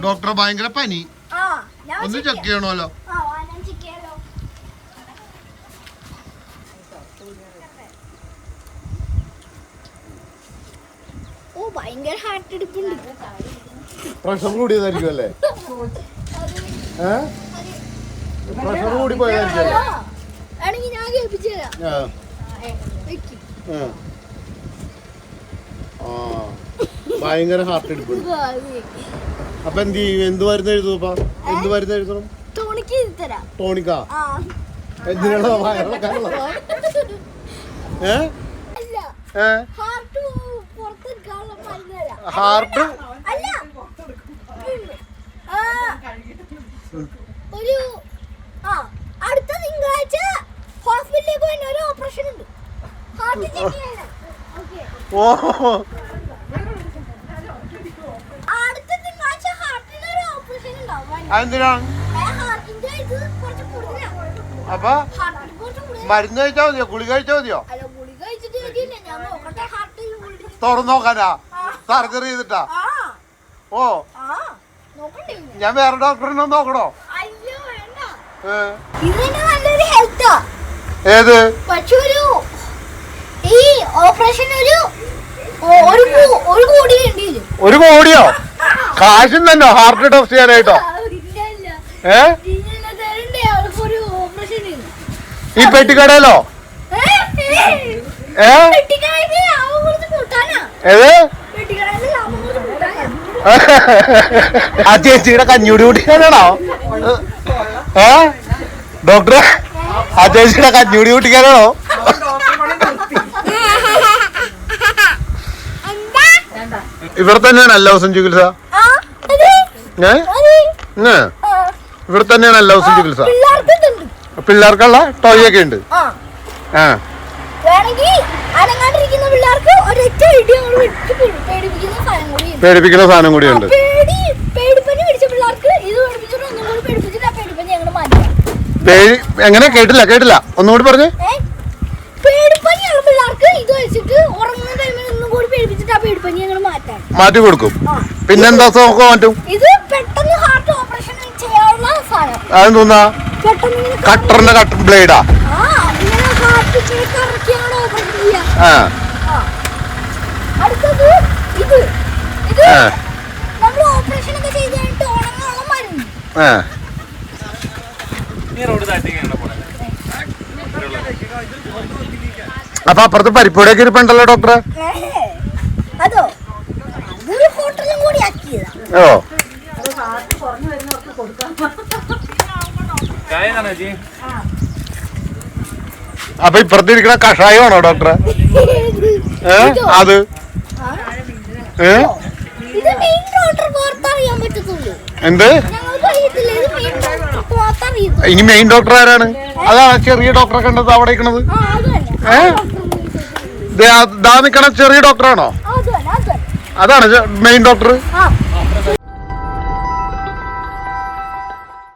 ഡോക്ടറെ ഭയങ്കര പനി. ഒന്ന് ചെക്ക് ചെയ്യണമല്ലോ. പ്രഷർ കൂടിയതായിരിക്കും അല്ലേ? പ്രഷർ കൂടി പോയതായിരിക്കും. ഭയങ്കര ഹാർട്ട് എടുക്കും. അപ്പൊ എന്ത് ചെയ്യും? എന്ത് മരുന്ന് എഴുതും? അപ്പൊ എന്ത് മരുന്ന് എഴുതണം? ടോണിക്കാ? എന്തിനുള്ള വയറിളക്കാനുള്ള? ഹാർട്ട് ഒരു അടുത്ത തിങ്കളാഴ്ച ഹോസ്പിറ്റലിലേക്ക് പോയി ഒരു ഓപ്പറേഷൻ ഉണ്ട്. ഹാർട്ട് ചെക്ക് ചെയ്യണം. ഓ അടുത്ത തിങ്കളാഴ്ച ഹാർട്ടിന് ഒരു ഓപ്പറേഷൻ ഉണ്ടാവും. എന്തിനാണ്? ഹാർട്ടിന്റെ ഇത് കുറച്ച് കൂടുതലാണ്. അപ്പൊ മരുന്ന് കഴിച്ചാ മതിയോ? ഗുളിക കഴിച്ചാ മതിയോ? അല്ല, ഗുളിക കഴിച്ചിട്ട് മതിയില്ല. ഞാൻ നോക്കട്ടെ ഹാർട്ട് തുറന്നു നോക്കാനാ? സർജറി ചെയ്തിട്ടാ? ഓ, ഞാൻ വേറെ ഡോക്ടറിനെ നോക്കണോ? ഏത്? ഒരു കോടിയോ? കാശും തന്നെ ഹാർട്ട് ടെസ്റ്റ് ചെയ്യാനായിട്ടോ? ഈ പെട്ടിക്കടയിലോ? ഏത്? ആ ചേച്ചിയുടെ കഞ്ഞൂടി കുട്ടിക്കാനാണോ? ഡോക്ടറെ, ആ ചേച്ചിയുടെ കഞ്ഞൂടി കുട്ടിക്കാനാണോ? ഇവിടെ തന്നെയാണ് എല്ലാ ദിവസം ചികിത്സ? ഇവിടെ തന്നെയാണ് എല്ലാ ദിവസം ചികിത്സ? പിള്ളേർക്കുള്ള ടോയ് ഒക്കെ ഉണ്ട്. പേടിപ്പിക്കുന്ന സാധനം കൂടിയുണ്ട്. എങ്ങനെ? കേട്ടില്ല. ഒന്നുകൂടി പറഞ്ഞേ. മാറ്റി കൊടുക്കും. പിന്നെന്താ അസുഖമൊക്കെ മാറ്റും? അതെന്തോന്നാ? കട്ടറിന്റെ കട്ടർ ബ്ലേഡാ? അപ്പൊ അപ്പുറത്ത് പരിപ്പൂടൊക്കെ ഇരിപ്പുണ്ടല്ലോ ഡോക്ടറെ? ഓ, അപ്പൊ ഇപ്പുറത്തിരിക്കണ കഷായമാണോ ഡോക്ടറെ? അത് എന്ത്? ഇനി മെയിൻ ഡോക്ടർ ആരാണ്? അതാണ് ചെറിയ ഡോക്ടറെ കണ്ടത് അവിടെ ഇരിക്കണത്. ദാ നിക്കണ ചെറിയ ഡോക്ടറാണോ? അതാണ് മെയിൻ ഡോക്ടർ.